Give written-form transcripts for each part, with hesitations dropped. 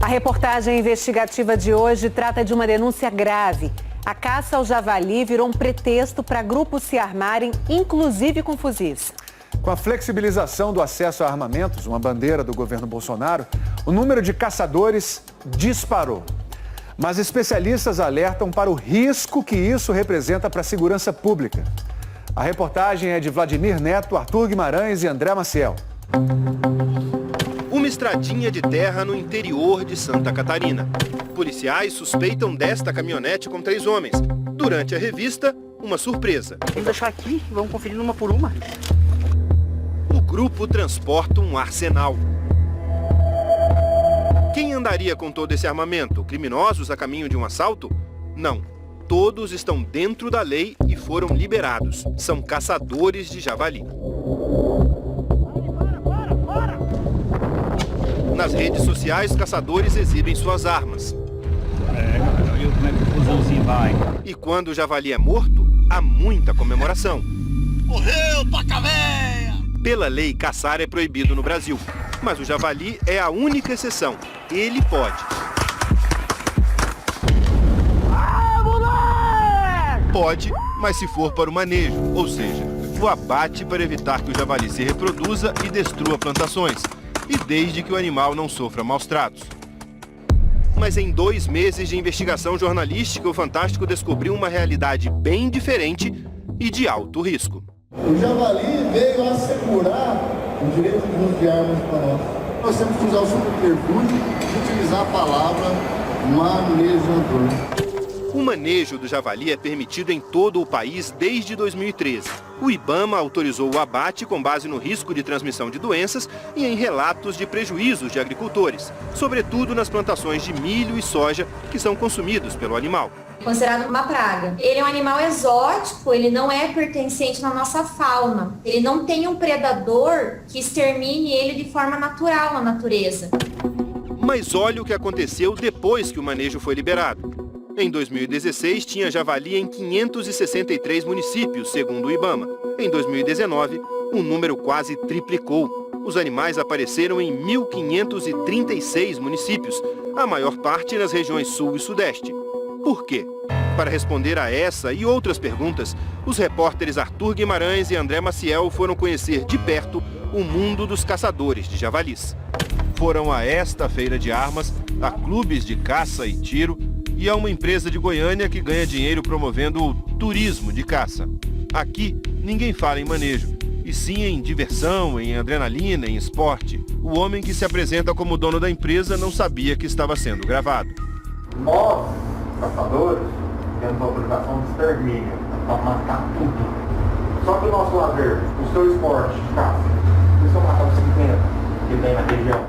A reportagem investigativa de hoje trata de uma denúncia grave. A caça ao javali virou um pretexto para grupos se armarem, inclusive com fuzis. Com a flexibilização do acesso a armamentos, uma bandeira do governo Bolsonaro, o número de caçadores disparou. Mas especialistas alertam para o risco que isso representa para a segurança pública. A reportagem é de Vladimir Neto, Arthur Guimarães e André Maciel. Uma estradinha de terra no interior de Santa Catarina. Policiais suspeitam desta caminhonete com 3 homens. Durante a revista, uma surpresa. Vamos deixar aqui e vamos conferir uma por uma. O grupo transporta um arsenal. Quem andaria com todo esse armamento? Criminosos a caminho de um assalto? Não. Todos estão dentro da lei e foram liberados. São caçadores de javali. Nas redes sociais, caçadores exibem suas armas. Olha como é que o fusãozinho vai. E quando o javali é morto, há muita comemoração. Morreu, paca véia! Pela lei, caçar é proibido no Brasil. Mas o javali é a única exceção. Ele pode. Ah, moleque! Pode, mas se for para o manejo, ou seja, o abate para evitar que o javali se reproduza e destrua plantações. E desde que o animal não sofra maus tratos. Mas em 2 meses de investigação jornalística, o Fantástico descobriu uma realidade bem diferente e de alto risco. O javali veio assegurar o direito de uso de armas para nós. Nós temos que usar o subterfúgio de utilizar a palavra manejador. O manejo do javali é permitido em todo o país desde 2013. O IBAMA autorizou o abate com base no risco de transmissão de doenças e em relatos de prejuízos de agricultores, sobretudo nas plantações de milho e soja que são consumidos pelo animal. Considerado uma praga. Ele é um animal exótico, ele não é pertencente na nossa fauna. Ele não tem um predador que extermine ele de forma natural na natureza. Mas olha o que aconteceu depois que o manejo foi liberado. Em 2016, tinha javali em 563 municípios, segundo o IBAMA. Em 2019, o número quase triplicou. Os animais apareceram em 1.536 municípios, a maior parte nas regiões Sul e Sudeste. Por quê? Para responder a essa e outras perguntas, os repórteres Arthur Guimarães e André Maciel foram conhecer de perto o mundo dos caçadores de javalis. Foram a esta feira de armas, a clubes de caça e tiro e a uma empresa de Goiânia que ganha dinheiro promovendo o turismo de caça. Aqui, ninguém fala em manejo, e sim em diversão, em adrenalina, em esporte. O homem que se apresenta como dono da empresa não sabia que estava sendo gravado. Nós, caçadores, temos a obrigação de extermínio, para matar tudo. Só que o nosso lazer, o seu esporte de caça, se eu matar os 50 que tem na região.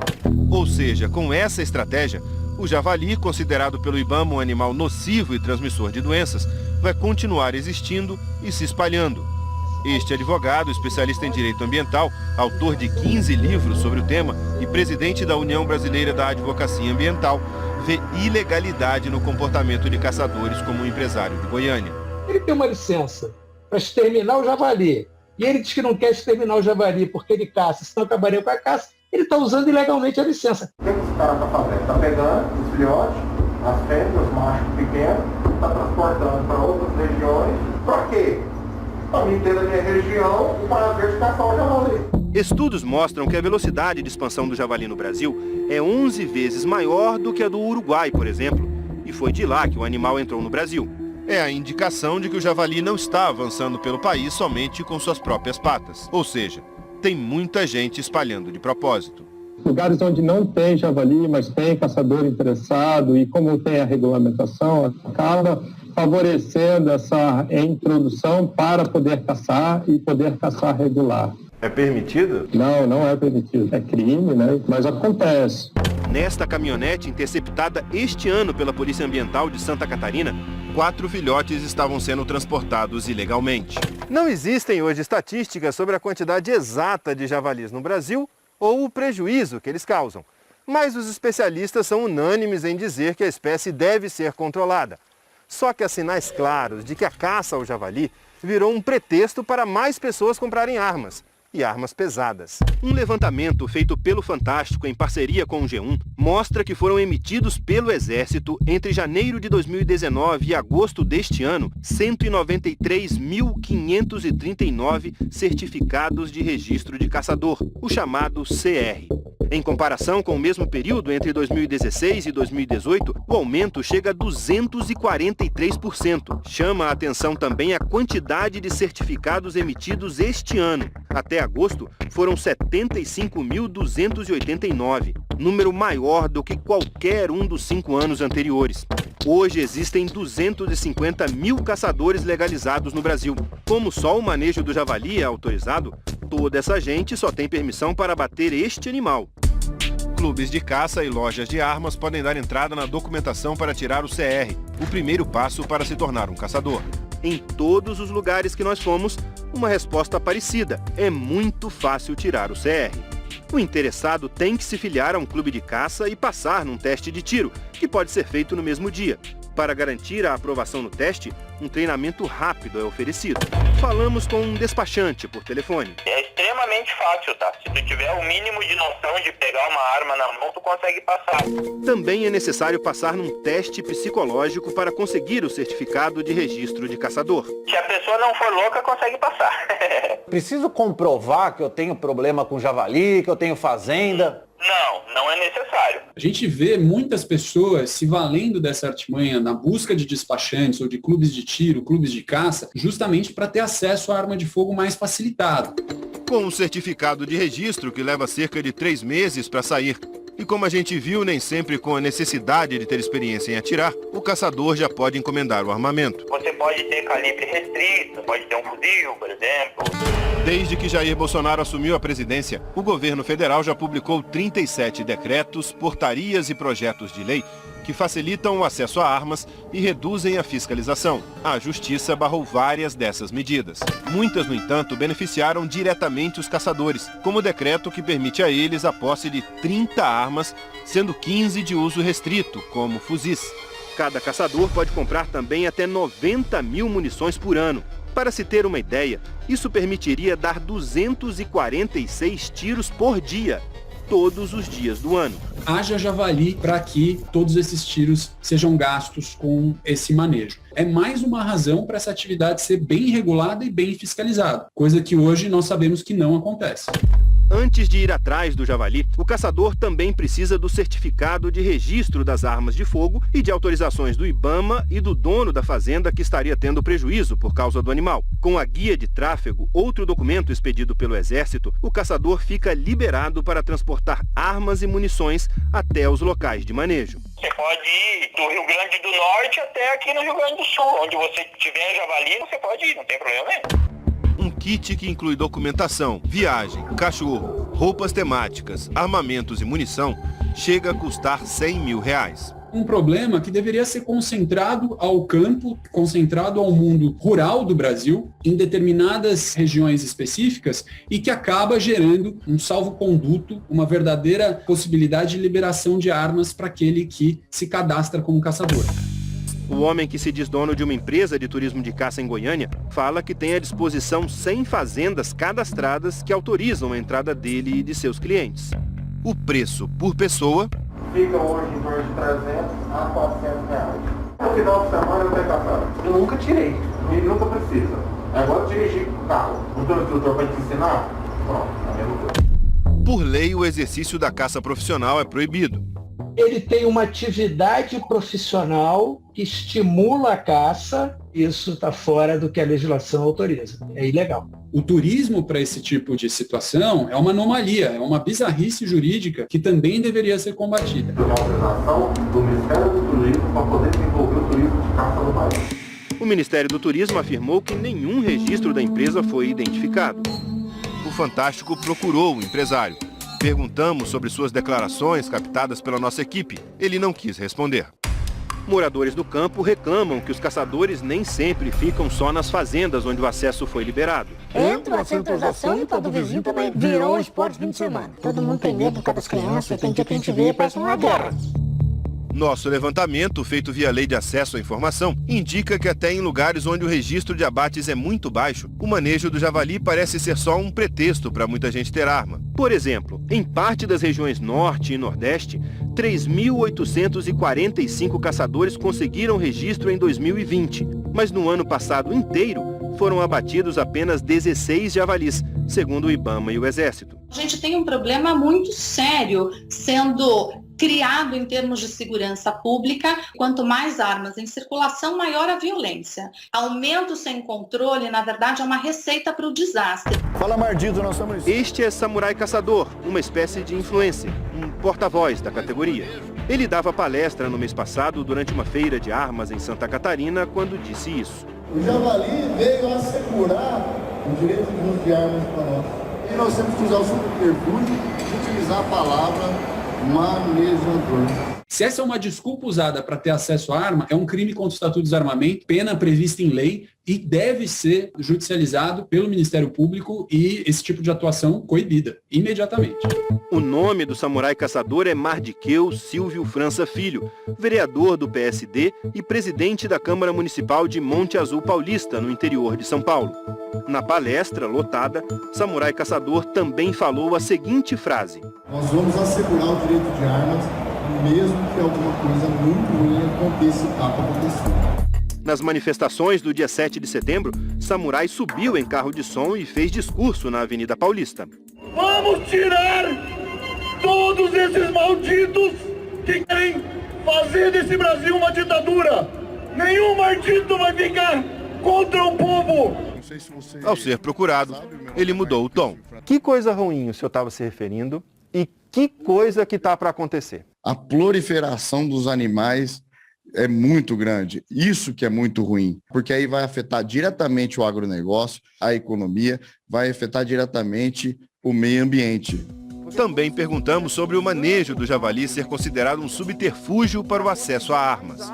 Ou seja, com essa estratégia, o javali, considerado pelo IBAMA um animal nocivo e transmissor de doenças, vai continuar existindo e se espalhando. Este advogado, especialista em direito ambiental, autor de 15 livros sobre o tema e presidente da União Brasileira da Advocacia Ambiental, vê ilegalidade no comportamento de caçadores como um empresário de Goiânia. Ele tem uma licença para exterminar o javali. E ele diz que não quer exterminar o javali porque ele caça, senão acabaria com a caça. Ele está usando ilegalmente a licença. O que esse cara está fazendo? Está pegando os filhotes, as fêmeas, os machos pequenos, está transportando para outras regiões. Para quê? Para mim ter na minha região o prazer de caçar o javali. Estudos mostram que a velocidade de expansão do javali no Brasil é 11 vezes maior do que a do Uruguai, por exemplo. E foi de lá que o animal entrou no Brasil. É a indicação de que o javali não está avançando pelo país somente com suas próprias patas. Ou seja, tem muita gente espalhando de propósito. Lugares onde não tem javali, mas tem caçador interessado e como tem a regulamentação, acaba favorecendo essa introdução para poder caçar e poder caçar regular. É permitido? Não, não é permitido. É crime, né? Mas acontece. Nesta caminhonete interceptada este ano pela Polícia Ambiental de Santa Catarina, 4 filhotes estavam sendo transportados ilegalmente. Não existem hoje estatísticas sobre a quantidade exata de javalis no Brasil ou o prejuízo que eles causam. Mas os especialistas são unânimes em dizer que a espécie deve ser controlada. Só que há sinais claros de que a caça ao javali virou um pretexto para mais pessoas comprarem armas. e armas pesadas. Um levantamento feito pelo Fantástico em parceria com o G1 mostra que foram emitidos pelo Exército entre janeiro de 2019 e agosto deste ano 193.539 certificados de registro de caçador, o chamado CR. Em comparação com o mesmo período entre 2016 e 2018, o aumento chega a 243%. Chama a atenção também a quantidade de certificados emitidos este ano. Até agosto, foram 75.289, número maior do que qualquer um dos 5 anos anteriores. Hoje existem 250 mil caçadores legalizados no Brasil. Como só o manejo do javali é autorizado, toda essa gente só tem permissão para abater este animal. Clubes de caça e lojas de armas podem dar entrada na documentação para tirar o CR, o primeiro passo para se tornar um caçador. Em todos os lugares que nós fomos, uma resposta parecida. É muito fácil tirar o CR. O interessado tem que se filiar a um clube de caça e passar num teste de tiro, que pode ser feito no mesmo dia. Para garantir a aprovação no teste, um treinamento rápido é oferecido. Falamos com um despachante por telefone. É extremamente fácil, tá? Se tu tiver o mínimo de noção de pegar uma arma na mão, tu consegue passar. Também é necessário passar num teste psicológico para conseguir o certificado de registro de caçador. Se a pessoa não for louca, consegue passar. Preciso comprovar que eu tenho problema com javali, que eu tenho fazenda? Não é necessário. A gente vê muitas pessoas se valendo dessa artimanha na busca de despachantes ou de clubes de tiro, clubes de caça, justamente para ter acesso à arma de fogo mais facilitado. Com um certificado de registro que leva cerca de 3 meses para sair. E como a gente viu, nem sempre com a necessidade de ter experiência em atirar, o caçador já pode encomendar o armamento. Você pode ter calibre restrito, pode ter um fuzil, por exemplo. Desde que Jair Bolsonaro assumiu a presidência, o governo federal já publicou 37 decretos, portarias e projetos de lei que facilitam o acesso a armas e reduzem a fiscalização. A Justiça barrou várias dessas medidas. Muitas, no entanto, beneficiaram diretamente os caçadores, como o decreto que permite a eles a posse de 30 armas, sendo 15 de uso restrito, como fuzis. Cada caçador pode comprar também até 90 mil munições por ano. Para se ter uma ideia, isso permitiria dar 246 tiros por dia, todos os dias do ano. Haja javali para que todos esses tiros sejam gastos com esse manejo. É mais uma razão para essa atividade ser bem regulada e bem fiscalizada, coisa que hoje nós sabemos que não acontece. Antes de ir atrás do javali, o caçador também precisa do certificado de registro das armas de fogo e de autorizações do IBAMA e do dono da fazenda que estaria tendo prejuízo por causa do animal. Com a guia de tráfego, outro documento expedido pelo Exército, o caçador fica liberado para transportar armas e munições até os locais de manejo. Você pode ir do Rio Grande do Norte até aqui no Rio Grande do Sul. Onde você tiver javali, você pode ir, não tem problema nenhum. Um kit que inclui documentação, viagem, cachorro, roupas temáticas, armamentos e munição chega a custar R$100 mil. Um problema que deveria ser concentrado ao campo, concentrado ao mundo rural do Brasil, em determinadas regiões específicas, e que acaba gerando um salvo-conduto, uma verdadeira possibilidade de liberação de armas para aquele que se cadastra como caçador. O homem que se diz dono de uma empresa de turismo de caça em Goiânia fala que tem à disposição 100 fazendas cadastradas que autorizam a entrada dele e de seus clientes. O preço por pessoa fica hoje em torno de 300 a 400 reais. No final de semana eu tenho caçado. Eu nunca tirei. E nunca precisa. Agora dirigir o carro. O teu instrutor vai te ensinar? Pronto, é a mesma coisa. Por lei, o exercício da caça profissional é proibido. Ele tem uma atividade profissional que estimula a caça, isso está fora do que a legislação autoriza. É ilegal. O turismo para esse tipo de situação é uma anomalia, é uma bizarrice jurídica que também deveria ser combatida. Uma autorização do Ministério do Turismo para poder desenvolver o turismo de caça no país. O Ministério do Turismo afirmou que nenhum registro da empresa foi identificado. O Fantástico procurou o empresário. Perguntamos sobre suas declarações captadas pela nossa equipe. Ele não quis responder. Moradores do campo reclamam que os caçadores nem sempre ficam só nas fazendas onde o acesso foi liberado. Entra a centralização e todo vizinho também virou um esporte de fim de semana. Todo mundo tem medo por causa das crianças, tem dia que a gente vê, parece uma guerra. Nosso levantamento, feito via Lei de Acesso à Informação, indica que até em lugares onde o registro de abates é muito baixo, o manejo do javali parece ser só um pretexto para muita gente ter arma. Por exemplo, em parte das regiões Norte e Nordeste, 3.845 caçadores conseguiram registro em 2020, mas no ano passado inteiro foram abatidos apenas 16 javalis, segundo o IBAMA e o Exército. A gente tem um problema muito sério sendo criado em termos de segurança pública. Quanto mais armas em circulação, maior a violência. Aumento sem controle, na verdade, é uma receita para o desastre. Fala, Mardito, nós estamos... Este é Samurai Caçador, uma espécie de influencer, um porta-voz da categoria. Ele dava palestra no mês passado durante uma feira de armas em Santa Catarina quando disse isso. O javali veio assegurar o direito de uso de armas para nós. E nós temos que usar o subterfúgio de utilizar a palavra manejador. Se essa é uma desculpa usada para ter acesso à arma, é um crime contra o Estatuto de Desarmamento, pena prevista em lei e deve ser judicializado pelo Ministério Público e esse tipo de atuação coibida imediatamente. O nome do samurai caçador é Mardiqueu Silvio França Filho, vereador do PSD e presidente da Câmara Municipal de Monte Azul Paulista, no interior de São Paulo. Na palestra lotada, Samurai Caçador também falou a seguinte frase: nós vamos assegurar o direito de armas, mesmo que alguma coisa muito ruim aconteça e está acontecendo. Nas manifestações do dia 7 de setembro, Samurai subiu em carro de som e fez discurso na Avenida Paulista. Vamos tirar todos esses malditos que querem fazer desse Brasil uma ditadura. Nenhum maldito vai ficar contra o povo. Ao ser procurado, ele mudou o tom. Que coisa ruim o senhor estava se referindo e que coisa que está para acontecer? A proliferação dos animais é muito grande. Isso que é muito ruim, porque aí vai afetar diretamente o agronegócio, a economia, vai afetar diretamente o meio ambiente. Também perguntamos sobre o manejo do javali ser considerado um subterfúgio para o acesso a armas.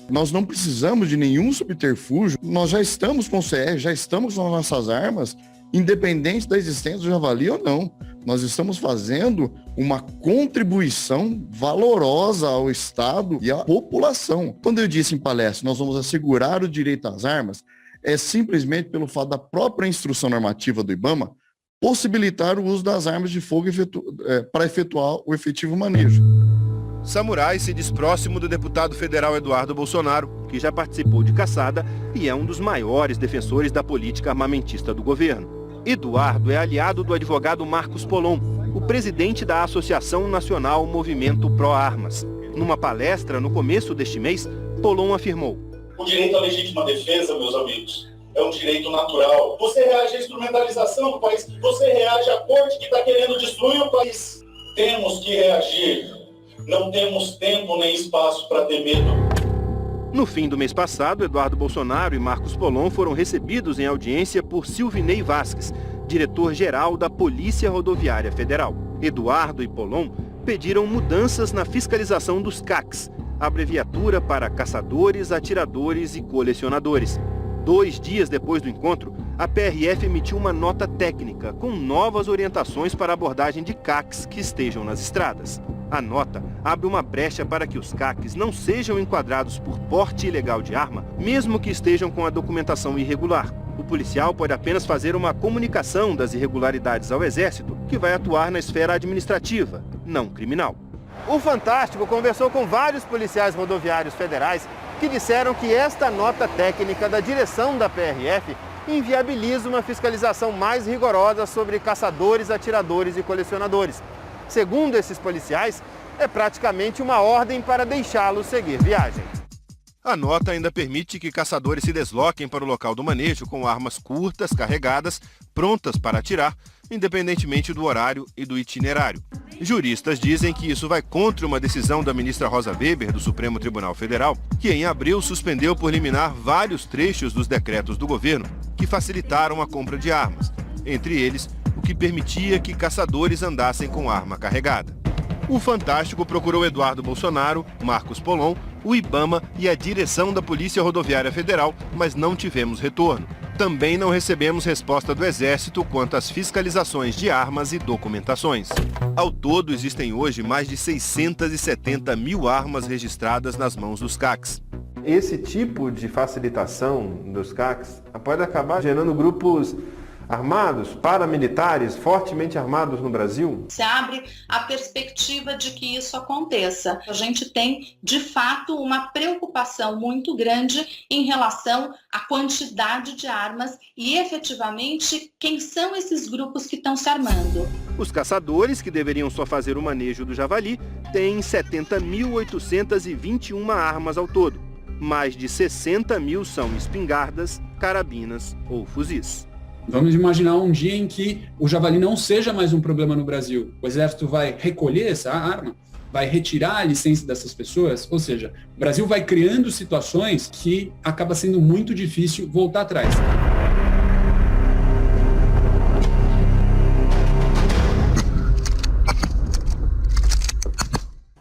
Nós não precisamos de nenhum subterfúgio, nós já estamos com o CR, já estamos com as nossas armas, independente da existência do javali ou não. Nós estamos fazendo uma contribuição valorosa ao Estado e à população. Quando eu disse em palestra, nós vamos assegurar o direito às armas, é simplesmente pelo fato da própria instrução normativa do IBAMA possibilitar o uso das armas de fogo para efetuar o efetivo manejo. Samurai se diz próximo do deputado federal Eduardo Bolsonaro, que já participou de caçada e é um dos maiores defensores da política armamentista do governo. Eduardo é aliado do advogado Marcos Polon, o presidente da Associação Nacional Movimento Pró Armas. Numa palestra no começo deste mês, Polon afirmou: o direito à legítima defesa, meus amigos, é um direito natural. Você reage à instrumentalização do país, você reage à corte que está querendo destruir o país. Temos que reagir. Não temos tempo nem espaço para ter medo. No fim do mês passado, Eduardo Bolsonaro e Marcos Polon foram recebidos em audiência por Silvinei Vasques, diretor-geral da Polícia Rodoviária Federal. Eduardo e Polon pediram mudanças na fiscalização dos CACs, abreviatura para caçadores, atiradores e colecionadores. 2 dias depois do encontro, a PRF emitiu uma nota técnica com novas orientações para a abordagem de CACs que estejam nas estradas. A nota abre uma brecha para que os CACs não sejam enquadrados por porte ilegal de arma, mesmo que estejam com a documentação irregular. O policial pode apenas fazer uma comunicação das irregularidades ao Exército, que vai atuar na esfera administrativa, não criminal. O Fantástico conversou com vários policiais rodoviários federais que disseram que esta nota técnica da direção da PRF inviabiliza uma fiscalização mais rigorosa sobre caçadores, atiradores e colecionadores. Segundo esses policiais, é praticamente uma ordem para deixá-los seguir viagem. A nota ainda permite que caçadores se desloquem para o local do manejo com armas curtas, carregadas, prontas para atirar, independentemente do horário e do itinerário. Juristas dizem que isso vai contra uma decisão da ministra Rosa Weber, do Supremo Tribunal Federal, que em abril suspendeu por liminar vários trechos dos decretos do governo que facilitaram a compra de armas, entre eles o que permitia que caçadores andassem com arma carregada. O Fantástico procurou Eduardo Bolsonaro, Marcos Polon, o IBAMA e a direção da Polícia Rodoviária Federal, mas não tivemos retorno. Também não recebemos resposta do Exército quanto às fiscalizações de armas e documentações. Ao todo, existem hoje mais de 670 mil armas registradas nas mãos dos CACs. Esse tipo de facilitação dos CACs pode acabar gerando grupos armados, paramilitares, fortemente armados no Brasil? Se abre a perspectiva de que isso aconteça. A gente tem, de fato, uma preocupação muito grande em relação à quantidade de armas e, efetivamente, quem são esses grupos que estão se armando. Os caçadores, que deveriam só fazer o manejo do javali, têm 70.821 armas ao todo. Mais de 60 mil são espingardas, carabinas ou fuzis. Vamos imaginar um dia em que o javali não seja mais um problema no Brasil. O Exército vai recolher essa arma, vai retirar a licença dessas pessoas, ou seja, o Brasil vai criando situações que acaba sendo muito difícil voltar atrás.